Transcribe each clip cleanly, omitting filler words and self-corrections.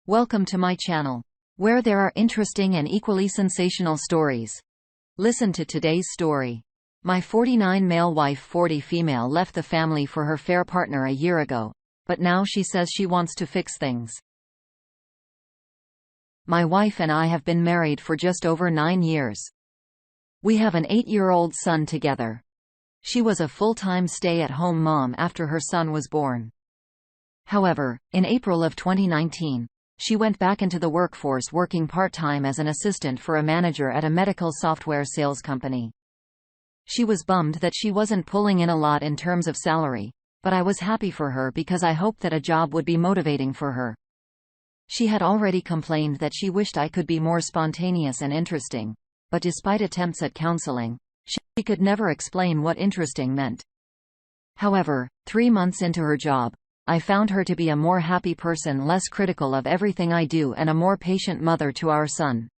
Welcome to my channel, where there are interesting and equally sensational stories. Listen to today's story. My 49 male wife 40 female left the family for her fair partner a year ago, but now she says she wants to fix things. My wife and I have been married for just over 9 years. We have an 8-year-old son together. She was a full-time stay-at-home mom after her son was born. However, in April of 2019, she went back into the workforce working part-time as an assistant for a manager at a medical software sales company. She was bummed that she wasn't pulling in a lot in terms of salary, but I was happy for her because I hoped that a job would be motivating for her. She had already complained that she wished I could be more spontaneous and interesting, but despite attempts at counseling, she could never explain what interesting meant. However, 3 months into her job, I found her to be a more happy person, less critical of everything I do, and a more patient mother to our son.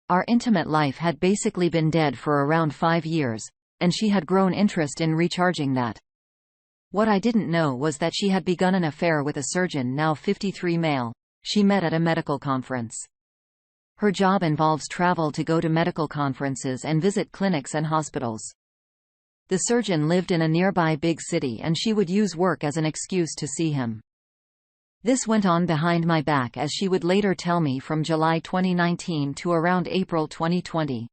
Our intimate life had basically been dead for around 5 years, and she had grown interest in recharging that. What I didn't know was that she had begun an affair with a surgeon, now 53 male, she met at a medical conference. Her job involves travel to go to medical conferences and visit clinics and hospitals. The surgeon lived in a nearby big city and she would use work as an excuse to see him. This went on behind my back, as she would later tell me, from July 2019 to around April 2020.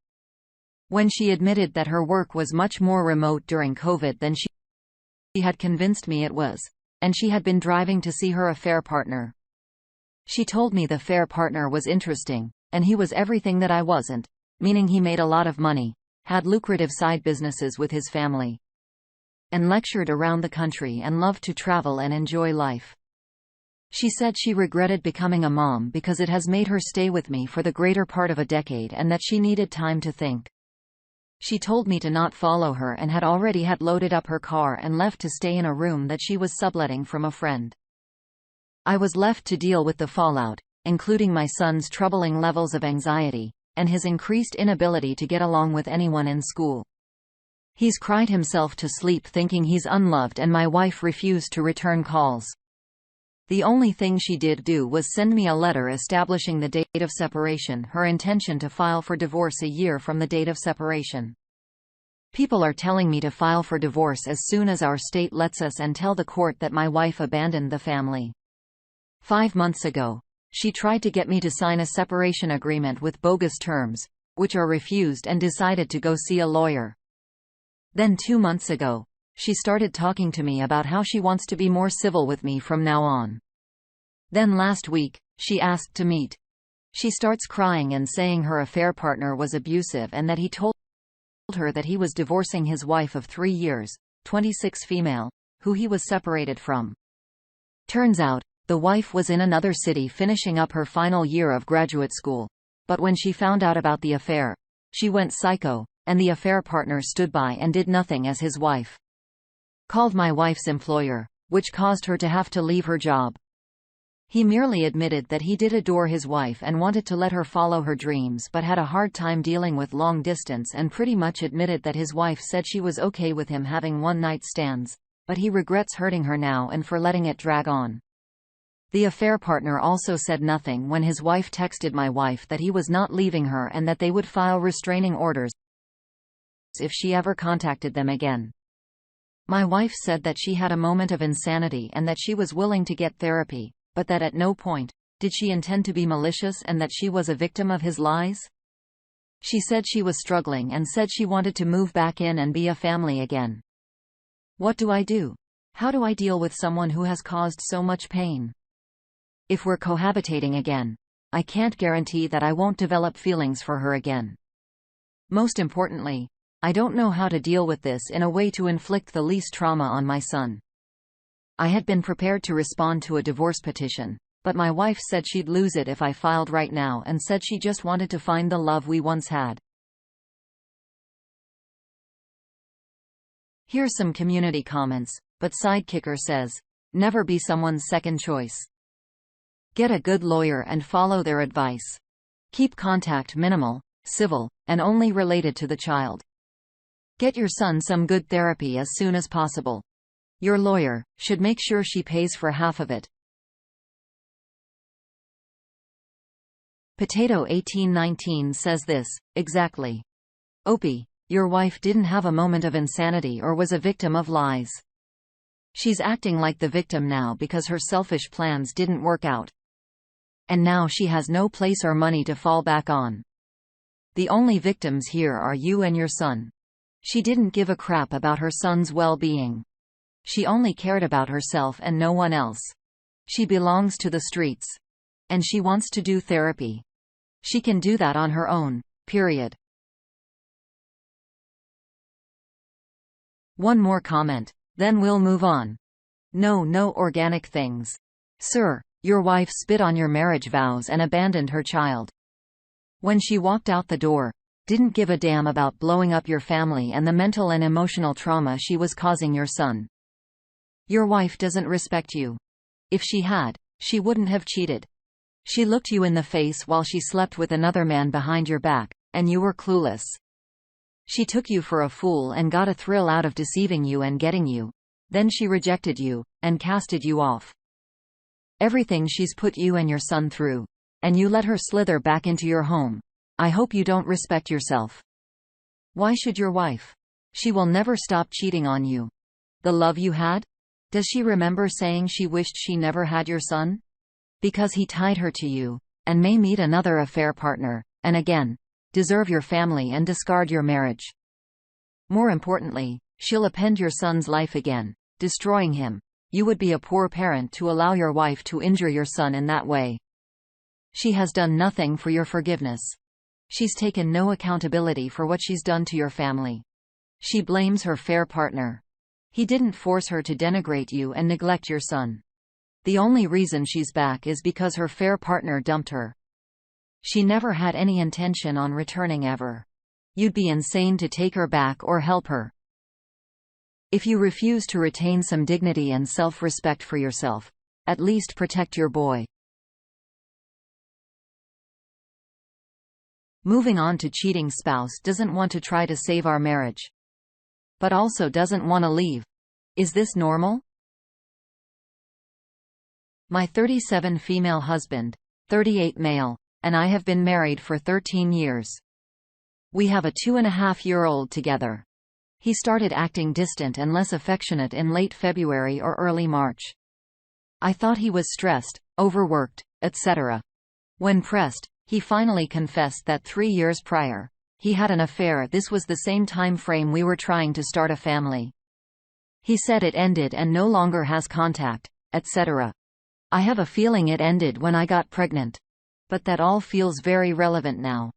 When she admitted that her work was much more remote during COVID than she had convinced me it was, and she had been driving to see her affair partner. She told me the affair partner was interesting, and he was everything that I wasn't, meaning he made a lot of money, had lucrative side businesses with his family, and lectured around the country and loved to travel and enjoy life. She said she regretted becoming a mom because it has made her stay with me for the greater part of a decade and that she needed time to think. She told me to not follow her and had already loaded up her car and left to stay in a room that she was subletting from a friend. I was left to deal with the fallout, including my son's troubling levels of anxiety, and his increased inability to get along with anyone in school. He's cried himself to sleep thinking he's unloved, and my wife refused to return calls. The only thing she did do was send me a letter establishing the date of separation, her intention to file for divorce a year from the date of separation. People are telling me to file for divorce as soon as our state lets us, and tell the court that my wife abandoned the family. 5 months ago, she tried to get me to sign a separation agreement with bogus terms, which are refused, and decided to go see a lawyer. Then 2 months ago, she started talking to me about how she wants to be more civil with me from now on. Then last week, she asked to meet. She starts crying and saying her affair partner was abusive and that he told her that he was divorcing his wife of 3 years, 26 female, who he was separated from. Turns out, the wife was in another city finishing up her final year of graduate school, but when she found out about the affair, she went psycho, and the affair partner stood by and did nothing as his wife. Called my wife's employer, which caused her to have to leave her job. He merely admitted that he did adore his wife and wanted to let her follow her dreams, but had a hard time dealing with long distance, and pretty much admitted that his wife said she was okay with him having one-night stands, but he regrets hurting her now and for letting it drag on. The affair partner also said nothing when his wife texted my wife that he was not leaving her and that they would file restraining orders if she ever contacted them again. My wife said that she had a moment of insanity and that she was willing to get therapy, but that at no point did she intend to be malicious and that she was a victim of his lies. She said she was struggling and said she wanted to move back in and be a family again. What do I do? How do I deal with someone who has caused so much pain? If we're cohabitating again, I can't guarantee that I won't develop feelings for her again. Most importantly, I don't know how to deal with this in a way to inflict the least trauma on my son. I had been prepared to respond to a divorce petition, but my wife said she'd lose it if I filed right now, and said she just wanted to find the love we once had. Here's some community comments, but Sidekicker says, never be someone's second choice. Get a good lawyer and follow their advice. Keep contact minimal, civil, and only related to the child. Get your son some good therapy as soon as possible. Your lawyer should make sure she pays for half of it. Potato 1819 says this, exactly. Opie, your wife didn't have a moment of insanity or was a victim of lies. She's acting like the victim now because her selfish plans didn't work out. And now she has no place or money to fall back on. The only victims here are you and your son. She didn't give a crap about her son's well-being. She only cared about herself and no one else. She belongs to the streets. And she wants to do therapy. She can do that on her own, period. One more comment, then we'll move on. No organic things. Sir, your wife spit on your marriage vows and abandoned her child. When she walked out the door, didn't give a damn about blowing up your family and the mental and emotional trauma she was causing your son. Your wife doesn't respect you. If she had, she wouldn't have cheated. She looked you in the face while she slept with another man behind your back, and you were clueless. She took you for a fool and got a thrill out of deceiving you and getting you. Then she rejected you, and casted you off. Everything she's put you and your son through. And you let her slither back into your home. I hope you don't respect yourself. Why should your wife? She will never stop cheating on you. The love you had? Does she remember saying she wished she never had your son? Because he tied her to you, and may meet another affair partner, and again, deserve your family and discard your marriage. More importantly, she'll upend your son's life again, destroying him. You would be a poor parent to allow your wife to injure your son in that way. She has done nothing for your forgiveness. She's taken no accountability for what she's done to your family. She blames her affair partner. He didn't force her to denigrate you and neglect your son. The only reason she's back is because her affair partner dumped her. She never had any intention on returning ever. You'd be insane to take her back or help her. If you refuse to retain some dignity and self-respect for yourself, at least protect your boy. Moving on to cheating spouse doesn't want to try to save our marriage. But also doesn't want to leave. Is this normal? My 37 female husband, 38 male, and I have been married for 13 years. We have a 2.5-year-old together. He started acting distant and less affectionate in late February or early March. I thought he was stressed, overworked, etc. When pressed, he finally confessed that 3 years prior, he had an affair. This was the same time frame we were trying to start a family. He said it ended and no longer has contact, etc. I have a feeling it ended when I got pregnant. But that all feels very relevant now.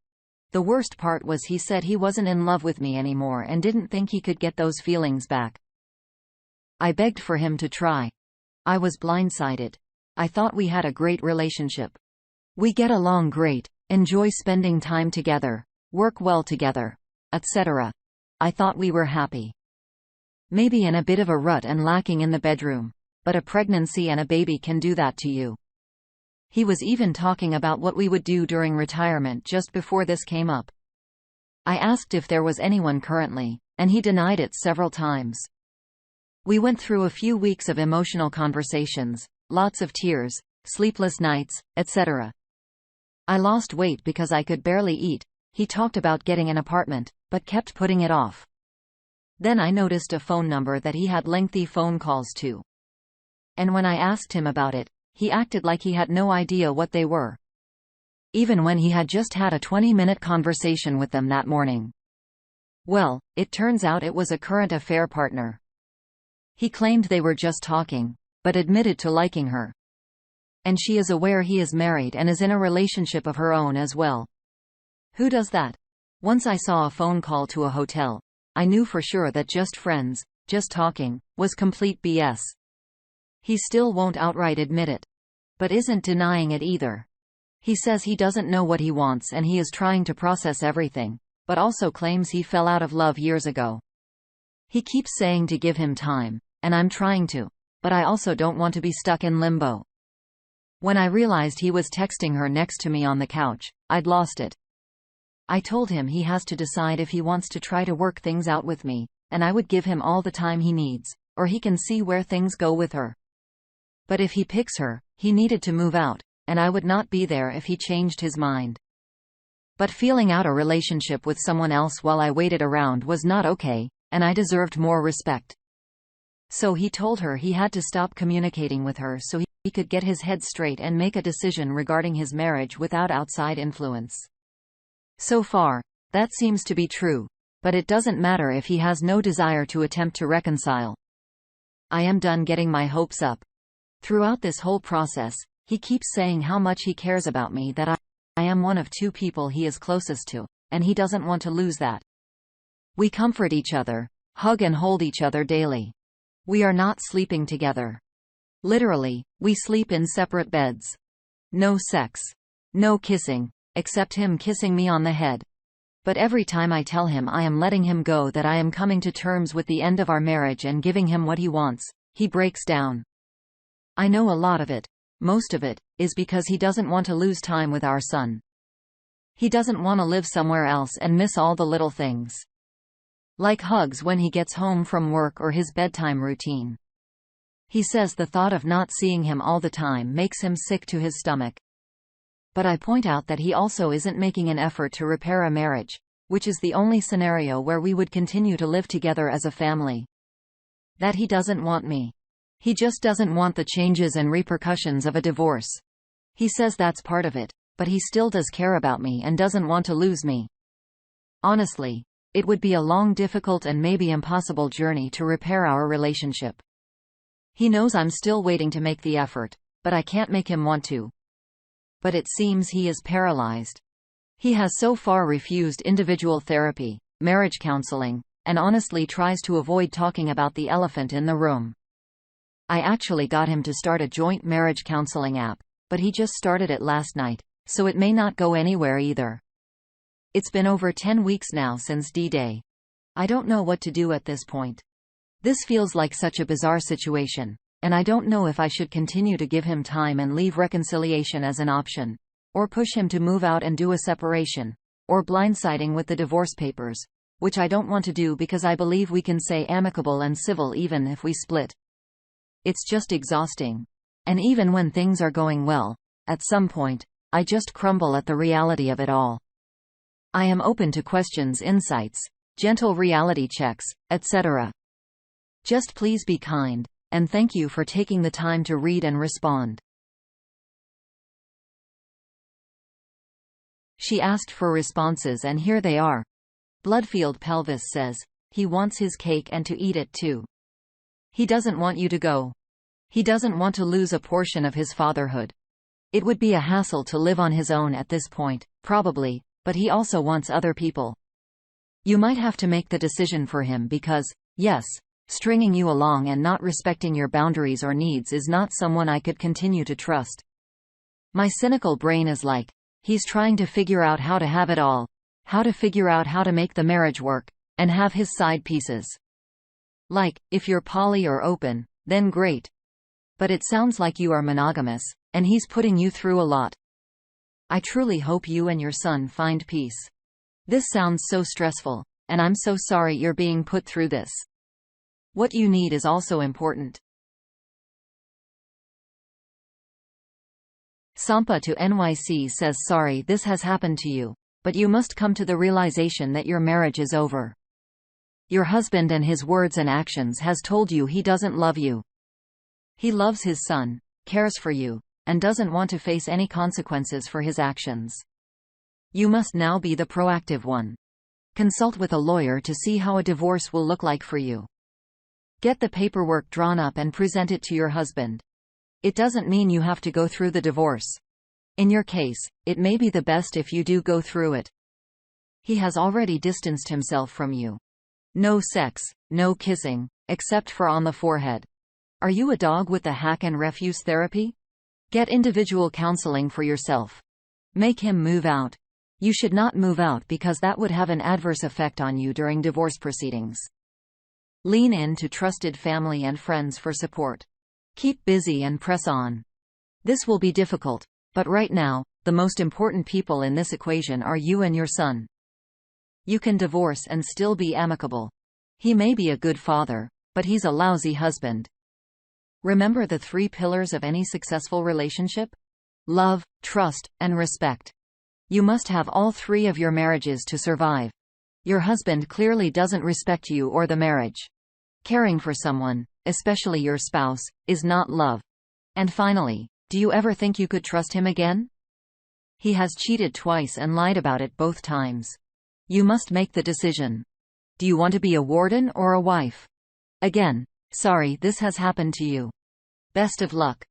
The worst part was he said he wasn't in love with me anymore and didn't think he could get those feelings back. I begged for him to try. I was blindsided. I thought we had a great relationship. We get along great, enjoy spending time together, work well together, etc. I thought we were happy. Maybe in a bit of a rut and lacking in the bedroom. But a pregnancy and a baby can do that to you. He was even talking about what we would do during retirement just before this came up. I asked if there was anyone currently, and he denied it several times. We went through a few weeks of emotional conversations, lots of tears, sleepless nights, etc. I lost weight because I could barely eat. He talked about getting an apartment, but kept putting it off. Then I noticed a phone number that he had lengthy phone calls to. And when I asked him about it, he acted like he had no idea what they were. Even when he had just had a 20-minute conversation with them that morning. Well, it turns out it was a current affair partner. He claimed they were just talking, but admitted to liking her. And she is aware he is married and is in a relationship of her own as well. Who does that? Once I saw a phone call to a hotel. I knew for sure that just friends, just talking, was complete BS. He still won't outright admit it. But isn't denying it either. He says he doesn't know what he wants and he is trying to process everything, but also claims he fell out of love years ago. He keeps saying to give him time, and I'm trying to, but I also don't want to be stuck in limbo. When I realized he was texting her next to me on the couch, I'd lost it. I told him he has to decide if he wants to try to work things out with me, and I would give him all the time he needs, or he can see where things go with her. But if he picks her, he needed to move out, and I would not be there if he changed his mind. But feeling out a relationship with someone else while I waited around was not okay, and I deserved more respect. So he told her he had to stop communicating with her so he could get his head straight and make a decision regarding his marriage without outside influence. So far, that seems to be true, but it doesn't matter if he has no desire to attempt to reconcile. I am done getting my hopes up. Throughout this whole process, he keeps saying how much he cares about me, that I am one of 2 people he is closest to, and he doesn't want to lose that. We comfort each other, hug and hold each other daily. We are not sleeping together. Literally, we sleep in separate beds. No sex. No kissing, except him kissing me on the head. But every time I tell him I am letting him go, that I am coming to terms with the end of our marriage and giving him what he wants, he breaks down. I know a lot of it, most of it, is because he doesn't want to lose time with our son. He doesn't want to live somewhere else and miss all the little things. Like hugs when he gets home from work or his bedtime routine. He says the thought of not seeing him all the time makes him sick to his stomach. But I point out that he also isn't making an effort to repair a marriage, which is the only scenario where we would continue to live together as a family. That he doesn't want me. He just doesn't want the changes and repercussions of a divorce. He says that's part of it, but he still does care about me and doesn't want to lose me. Honestly, it would be a long, difficult and maybe impossible journey to repair our relationship. He knows I'm still waiting to make the effort, but I can't make him want to. But it seems he is paralyzed. He has so far refused individual therapy, marriage counseling, and honestly tries to avoid talking about the elephant in the room. I actually got him to start a joint marriage counseling app, but he just started it last night, so it may not go anywhere either. It's been over 10 weeks now since D-Day. I don't know what to do at this point. This feels like such a bizarre situation, and I don't know if I should continue to give him time and leave reconciliation as an option, or push him to move out and do a separation, or blindsiding with the divorce papers, which I don't want to do because I believe we can stay amicable and civil even if we split. It's just exhausting. And even when things are going well, at some point, I just crumble at the reality of it all. I am open to questions, insights, gentle reality checks, etc. Just please be kind, and thank you for taking the time to read and respond. She asked for responses and here they are. Bloodfield Pelvis says, he wants his cake and to eat it too. He doesn't want you to go. He doesn't want to lose a portion of his fatherhood. It would be a hassle to live on his own at this point, probably, but he also wants other people. You might have to make the decision for him because, yes, stringing you along and not respecting your boundaries or needs is not someone I could continue to trust. My cynical brain is like, he's trying to figure out how to have it all, how to figure out how to make the marriage work, and have his side pieces. Like, if you're poly or open, then great. But it sounds like you are monogamous, and he's putting you through a lot. I truly hope you and your son find peace. This sounds so stressful, and I'm so sorry you're being put through this. What you need is also important. Sampa to NYC says sorry this has happened to you, but you must come to the realization that your marriage is over. Your husband and his words and actions has told you he doesn't love you. He loves his son, cares for you, and doesn't want to face any consequences for his actions. You must now be the proactive one. Consult with a lawyer to see how a divorce will look like for you. Get the paperwork drawn up and present it to your husband. It doesn't mean you have to go through the divorce. In your case, it may be the best if you do go through it. He has already distanced himself from you. No sex, no kissing, except for on the forehead. Are you a dog with the hack and refuse therapy? Get individual counseling for yourself. Make him move out. You should not move out because that would have an adverse effect on you during divorce proceedings. Lean in to trusted family and friends for support. Keep busy and press on. This will be difficult, but right now, the most important people in this equation are you and your son. You can divorce and still be amicable. He may be a good father, but he's a lousy husband. Remember the 3 pillars of any successful relationship? love, trust, and respect. You must have all three of your marriages to survive. Your husband clearly doesn't respect you or the marriage. Caring for someone, especially your spouse, is not love. And finally, do you ever think you could trust him again? He has cheated twice and lied about it both times. You must make the decision. Do you want to be a warden or a wife? Again, sorry this has happened to you. Best of luck.